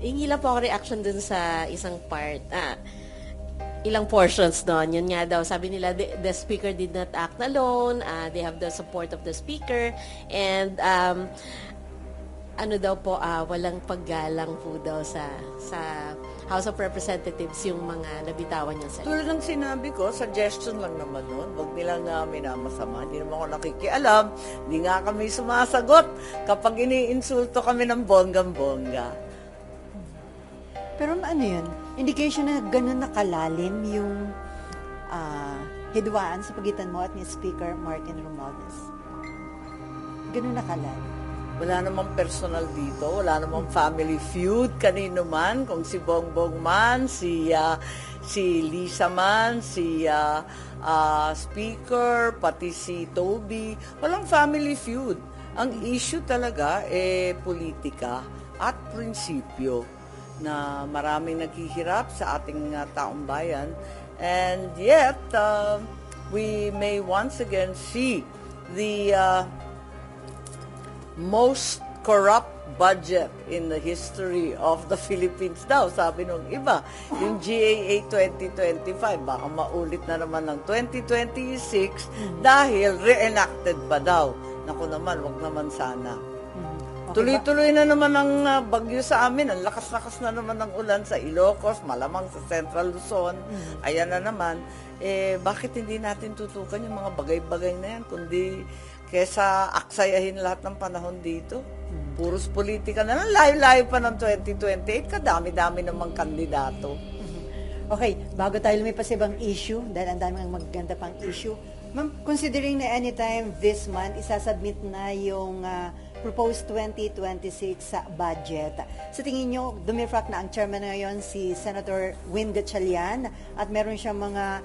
Hingi lang po ako reaction dun sa isang part. Ilang portions doon. Yun nga daw, sabi nila, the speaker did not act alone. They have the support of the speaker. And, ano daw po, walang paggalang po daw sa House of Representatives yung mga nabitawan niya sa Tulad ng sinabi ko, suggestion lang naman nun. Huwag nilang minamasama. Hindi naman ako nakikialam. Hindi nga kami sumasagot kapag iniinsulto kami ng bonggang-bongga. Pero ano yun? Indication na gano'n nakalalim yung hidwaan sa pagitan mo at ni Speaker Martin Romualdez. Gano'n nakalalim. Wala namang personal dito, wala namang family feud kanino man, kung si Bongbong man, si Lisa man, si Speaker, pati si Toby, walang family feud. Ang issue talaga politika at prinsipyo na maraming naghihirap sa ating taong bayan, and yet we may once again see the most corrupt budget in the history of the Philippines daw, sabi nung iba. Yung GAA 2025, baka maulit na naman ng 2026 dahil reenacted ba daw. Naku naman, wag naman sana. Okay, tuloy-tuloy na naman ang bagyo sa amin. Ang lakas-lakas na naman ng ulan sa Ilocos, malamang sa Central Luzon. Ayan na naman. Bakit hindi natin tutukan yung mga bagay-bagay na yan, kundi kesa aksayahin lahat ng panahon dito? Puros politika na lang. Layo-layo pa ng 2028. Kadami-dami namang kandidato. Okay, bago tayo lumipas sa ibang issue, dahil ang daming magaganda pang issue, ma'am, considering na anytime this month, isasubmit na yung proposed 2026 budget. Sa tingin nyo, dumifrak na ang chairman ngayon si Senator Win Gatchalian at meron siyang mga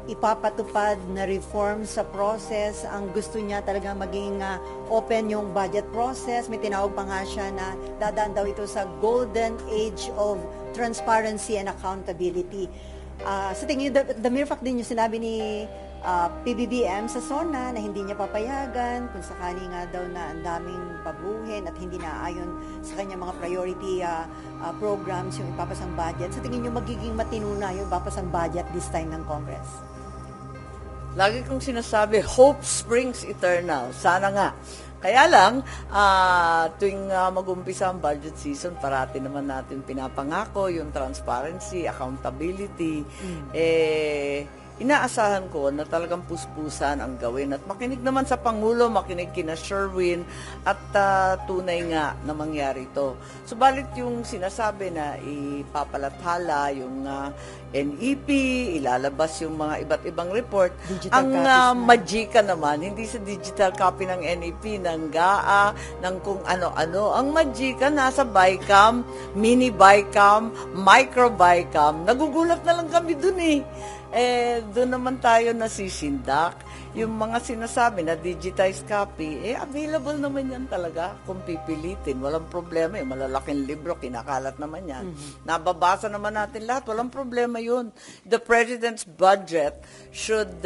ipapatupad na reform sa process. Ang gusto niya talaga maging open yung budget process. May tinawag pa nga siya na dadaan daw ito sa golden age of transparency and accountability. Sa tingin niyo, the mere fact din yung sinabi ni PBBM sa SONA na hindi niya papayagan kung sakali nga daw na ang daming baguhin at hindi naayon sa kanya mga priority programs yung ipapasang budget. Sa tingin niyo magiging matino na yung ipapasang budget this time ng Congress? Lagi kong sinasabi, hope springs eternal. Sana nga. Kaya lang, tuwing mag-umpisa ang budget season, parati naman natin pinapangako yung transparency, accountability. Inaasahan ko na talagang puspusan ang gawin. At makinig naman sa Pangulo, makinig kina Sherwin, at tunay nga na mangyari ito. Subalit yung sinasabi na ipapalathala yung NEP, ilalabas yung mga iba't ibang report. Digital ang magika naman, hindi sa digital copy ng NEP, ng GAA, ng kung ano-ano. Ang magika nasa BICAM, mini BICAM, micro BICAM. Nagugulat na lang kami dun doon naman tayo nasisindak. Yung mga sinasabi na digitized copy, available naman yan talaga kung pipilitin. Walang problema. Malalaking libro, kinakalat naman yan. Nababasa naman natin lahat. Walang problema yun. The President's budget should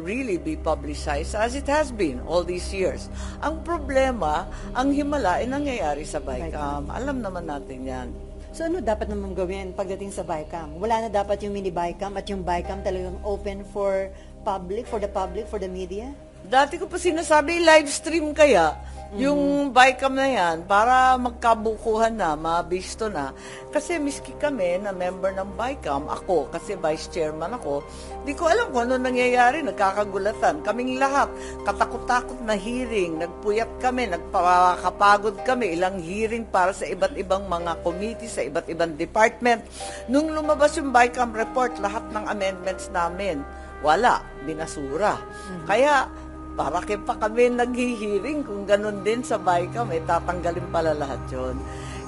really be publicized as it has been all these years. Ang problema, ang himala ay nangyayari sa BICAM. Alam naman natin yan. So ano dapat naman gawin pagdating sa BICAM? Wala na dapat yung mini BICAM at yung BICAM talagang open for the media? Dati ko pa sinasabi, live stream kaya yung BICAM na yan para magkabukuhan na, mabisto na. Kasi miski kami na member ng BICAM, ako, kasi vice chairman ako, di ko alam kung ano nangyayari, nagkakagulatan. Kaming lahat, katakot-takot na hearing, nagpuyat kami, nagpakapagod kami, ilang hearing para sa iba't ibang mga committee, sa iba't ibang department. Nung lumabas yung BICAM report, lahat ng amendments namin, wala, binasura. Kaya, para pa kami naghihiring kung ganun din sa BICAM, tatanggalin pala lahat yun.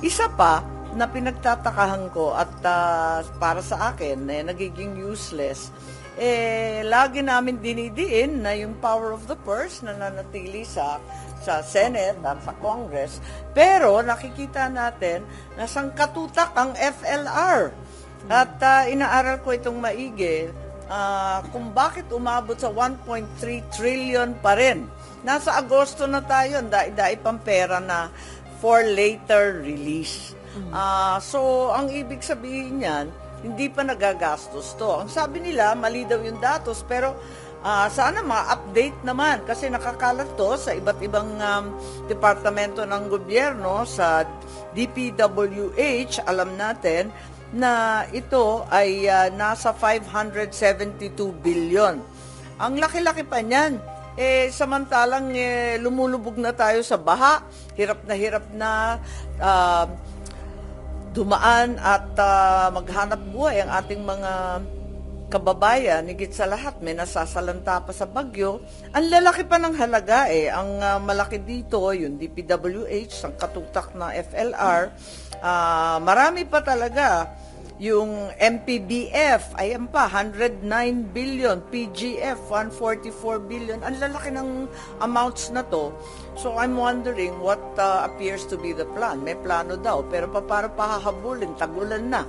Isa pa na pinagtatakahan ko at para sa akin, nagiging useless, lagi namin dinidiin na yung power of the purse na nanatili sa Senate at sa Congress. Pero nakikita natin na sangkatutak ang FLR. At inaaral ko itong maigi, kung bakit umabot sa 1.3 trillion pa rin. Nasa Agosto na tayo, dai-dai pang pera na for later release. So, ang ibig sabihin niyan, hindi pa nagagastos to. Ang sabi nila, mali daw yung datos, pero sana ma-update naman kasi nakakalat to sa iba't ibang departamento ng gobyerno. Sa DPWH, alam natin na ito ay nasa 572 billion. Ang laki-laki pa niyan. Samantalang lumulubog na tayo sa baha, hirap na dumaan at maghanap buhay ang ating mga kababayan. Higit sa lahat, may nasasalanta pa sa bagyo. Ang lalaki pa ng halaga Ang malaki dito, yung DPWH, ang katutak na FLR, marami pa talaga. Yung MPBF, ayan pa, 109 billion, PGF, 144 billion. Ang lalaki ng amounts na to. So I'm wondering what appears to be the plan. May plano daw, pero paano pahahabulin? Tagulan na.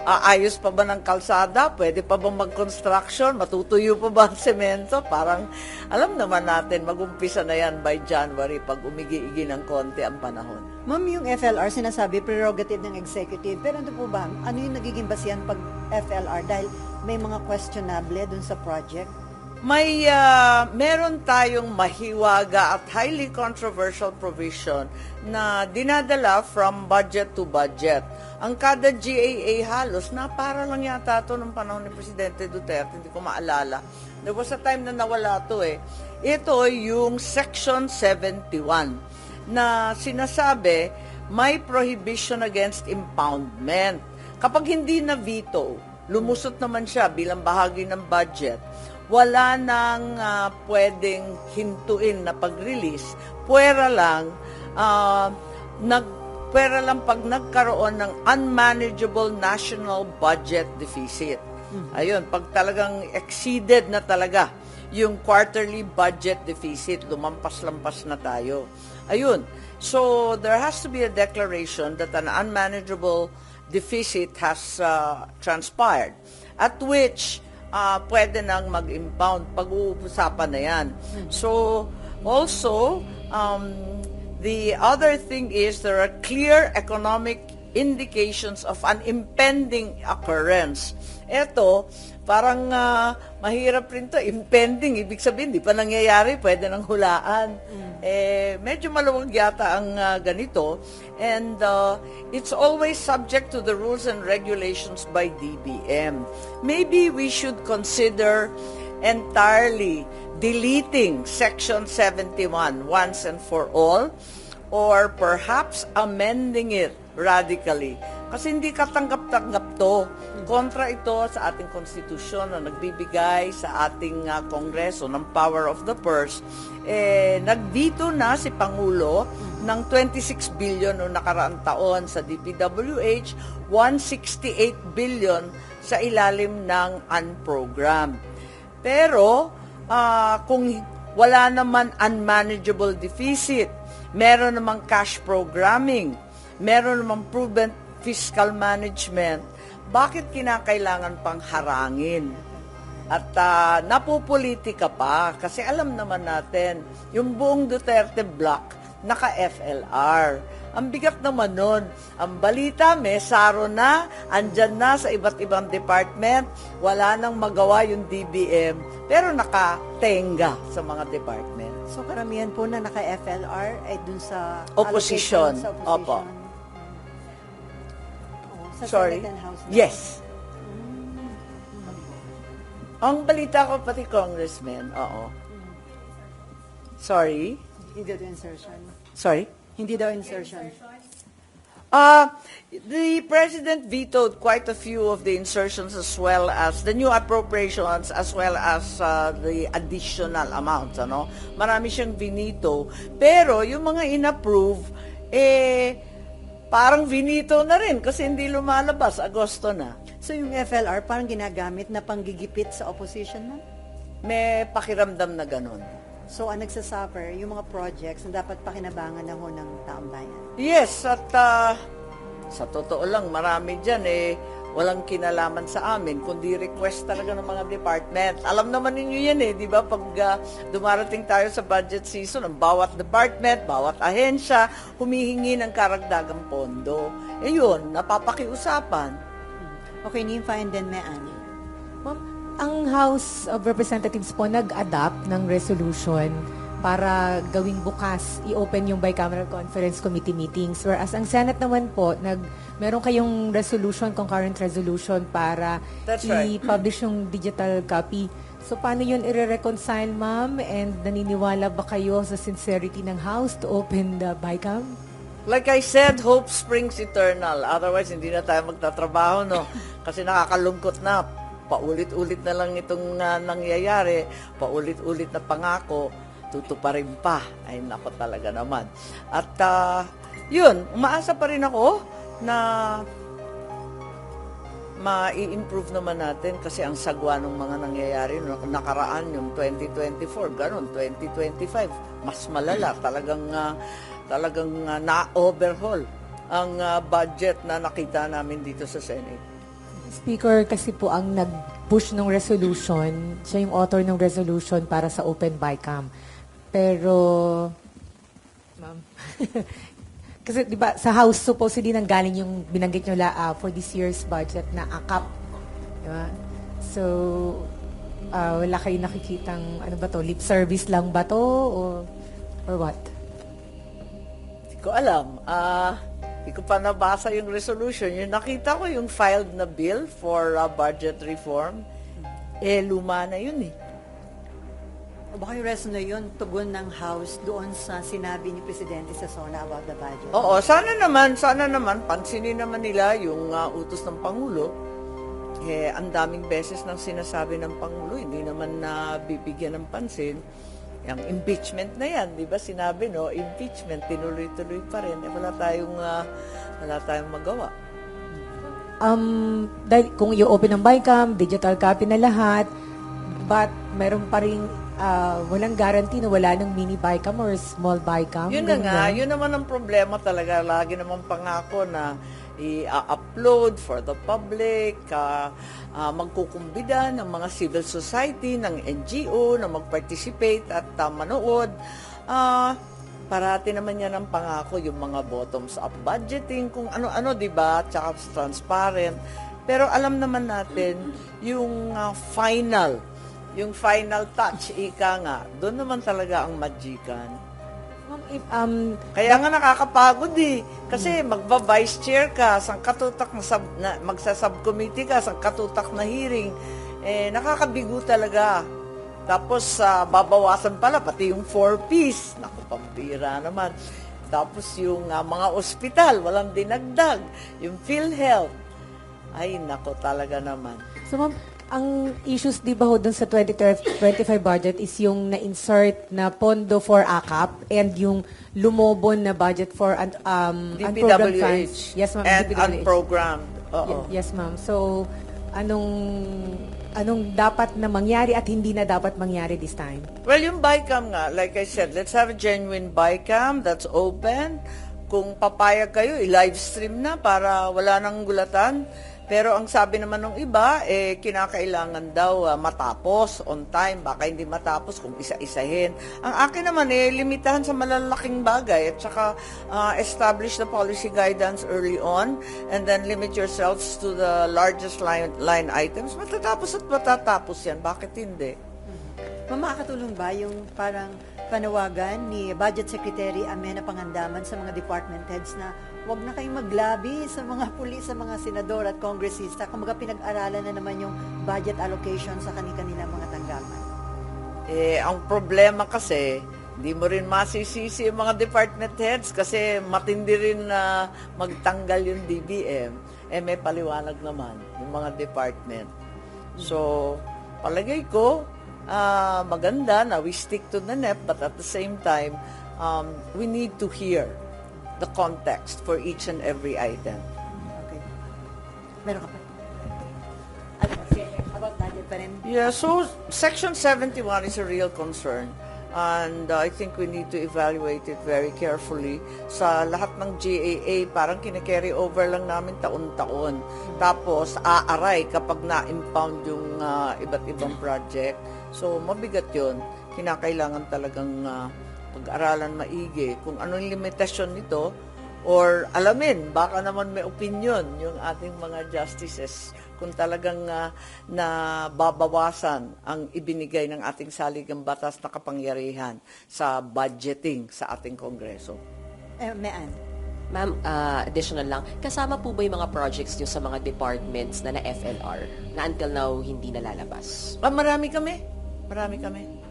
Ayos pa ba ng kalsada? Pwede pa bang mag-construction? Matutuyo pa ba ang semento? Parang, alam naman natin, mag-umpisa na yan by January pag umigi-igi ng konti ang panahon. Ma'am, yung FLR, sinasabi, prerogative ng executive. Pero ano po ba, ano yung nagiging basihan pag FLR? Dahil may mga questionable dun sa project? Meron tayong mahiwaga at highly controversial provision na dinadala from budget to budget. Ang kada GAA halos, para lang yata ito ng panahon ni Presidente Duterte, hindi ko maalala. There was a time na nawala ito Ito yung Section 71 na sinasabi may prohibition against impoundment. Kapag hindi na veto, lumusot naman siya bilang bahagi ng budget, wala nang pwedeng hintuin na pag-release. Pwera lang pag nagkaroon ng unmanageable national budget deficit. Ayun, pag talagang exceeded na talaga yung quarterly budget deficit, lumampas-lampas na tayo. Ayun. So, there has to be a declaration that an unmanageable deficit has transpired, at which pwede nang mag-impound. Pag-uusapan na yan. So, also, the other thing is there are clear economic indications of an impending occurrence. Ito, parang mahirap rin to. Impending, ibig sabihin, di pa nangyayari, pwede nang hulaan. Medyo maluwag yata ang ganito. And it's always subject to the rules and regulations by DBM. Maybe we should consider entirely deleting Section 71 once and for all, or perhaps amending it radically. Kasi hindi katanggap-tanggap to. Kontra ito sa ating konstitusyon na nagbibigay sa ating kongreso ng power of the purse. Nagveto na si Pangulo ng 26 billion noong nakaraang taon sa DPWH, 168 billion sa ilalim ng unprogrammed. Pero kung wala naman unmanageable deficit, meron namang cash programming, meron namang prudent fiscal management, bakit kinakailangan pang harangin? At napupolitika pa, kasi alam naman natin, yung buong Duterte block, naka-FLR. Ang bigat naman nun. Ang balita, may saro na, andyan na sa iba't ibang department, wala nang magawa yung DBM, pero nakatenga sa mga department. So karamihan po na naka-FLR ay dun sa Opposition. Sa opposition. Opo. Sa Sorry. Senate and House na. Yes. Ang balita ko pati congressman, oo. Sorry? Hindi daw insertion. Sorry? Hindi daw insertion. The president vetoed quite a few of the insertions as well as the new appropriations as well as the additional amounts. Marami siyang vinito. Pero yung mga inapprove, parang vinito na rin kasi hindi lumalabas. Agosto na. So yung FLR parang ginagamit na panggigipit sa opposition na? May pakiramdam na ganun. So ang nagsasuffer, yung mga projects na dapat pakinabangan na ho ng taong bayan. Yes, at sa totoo lang, marami dyan walang kinalaman sa amin, kundi request talaga ng mga department. Alam naman ninyo yan di ba? Pag dumarating tayo sa budget season, ang bawat department, bawat ahensya, humihingi ng karagdagang pondo. Yun, napapakiusapan. Okay, Nympha and then Mean. Ma'am, ang House of Representatives po nag-adopt ng resolution para gawing bukas, i-open yung bicameral conference committee meetings. Whereas ang Senate naman po, meron kayong resolution, concurrent resolution para That's right. i-publish yung digital copy. So paano yun i-reconcile, ma'am? And naniniwala ba kayo sa sincerity ng House to open the bicam? Like I said, hope springs eternal. Otherwise, hindi na tayo magtatrabaho, no? Kasi nakakalungkot na. Paulit-ulit na lang itong nangyayari. Paulit-ulit na pangako. Tutuparin pa. Ay, nako talaga naman. At, yun, umaasa pa rin ako na ma-i-improve naman natin kasi ang sagwa ng mga nangyayari nakaraan yung 2024, ganun, 2025, mas malala. Talagang na-overhaul ang budget na nakita namin dito sa Senate. Speaker kasi po ang nag-push ng resolution, siya yung author ng resolution para sa open bicam. Pero, ma'am, kasi di ba sa House supposedly nanggaling yung binanggit nyo for this year's budget na AKAP. Diba? So, wala kayo nakikitang, ano ba to, lip service lang ba to? Or what? Hindi ko alam. Hindi ko pa nabasa yung resolution. Yung nakita ko yung filed na bill for budget reform. Luma na yun O baka yung reason na yun, tugon ng House doon sa sinabi ni Presidente sa SONA about the budget. Oo, sana naman, pansinin naman nila yung utos ng Pangulo. Ang daming beses nang sinasabi ng Pangulo, hindi naman bibigyan ng pansin. Yung impeachment na yan, di ba? Sinabi, no, impeachment, tinuloy-tuloy pa rin. Wala tayong magawa. Dahil kung i-open ang bicam, digital copy na lahat, but meron pa rin walang guarantee na wala ng mini bicam or small bicam. Yun na nga, yun naman ang problema talaga. Lagi naman pangako na i-upload for the public, magkukumbida ng mga civil society, ng NGO na mag-participate at manood. Parati naman yan ang pangako, yung mga bottoms-up budgeting, kung ano-ano, di ba? Tsaka transparent. Pero alam naman natin, yung final touch, ika nga, doon naman talaga ang magikan. Kaya nga nakakapagod Kasi magba-vice chair ka, sang katutak na magsa-subcommittee ka, sang katutak na hearing. Nakakabigo talaga. Tapos babawasan pala, pati yung 4Ps. Naku, pambira naman. Tapos yung mga ospital, walang dinagdag. Yung PhilHealth. Ay, naku talaga naman. So ma'am, ang issues di ba ho dun sa 2025 budget is yung na-insert na pondo for AKAP and yung lumobon na budget for unprogrammed funds. Yes, ma'am. And DPWH. unprogrammed. Oo. Yes, ma'am. So, anong dapat na mangyari at hindi na dapat mangyari this time? Well, yung BICAM nga, like I said, let's have a genuine BICAM that's open. Kung papayag kayo, i-live stream na para wala nang gulatan. Pero ang sabi naman ng iba, kinakailangan daw matapos on time. Baka hindi matapos kung isa-isahin. Ang akin naman, limitahan sa malalaking bagay at saka establish the policy guidance early on and then limit yourselves to the largest line items. Matatapos at matatapos yan. Bakit hindi? Makakatulong ba yung parang panawagan ni Budget Secretary Amena Pangandaman sa mga department heads na huwag na kayong maglabi sa mga pulis, sa mga senador at kongresista, kumbaga pinag-aralan na naman yung budget allocation sa kanilang mga tanggapan? Ang problema kasi, hindi mo rin masisisi yung mga department heads kasi matindi rin na magtanggal yung DBM. May paliwanag naman yung mga department. So, palagay ko, maganda na we stick to the NEP, but at the same time, we need to hear the context for each and every item. Okay. Meron ka pa? About budget pa rin? Yeah, so Section 71 is a real concern. And I think we need to evaluate it very carefully. Sa lahat ng GAA, parang kine-carry over lang namin taon-taon. Tapos, aaray kapag na-impound yung iba't ibang project. So, mabigat yun. Kinakailangan talagang pag-aralan maigi kung anong limitasyon nito or alamin, baka naman may opinion yung ating mga justices kung talagang nababawasan ang ibinigay ng ating saligang batas na kapangyarihan sa budgeting sa ating Kongreso. Mean. Ma'am, additional lang, kasama po ba yung mga projects nyo sa mga departments na FLR na until now hindi nalalabas? Marami kami.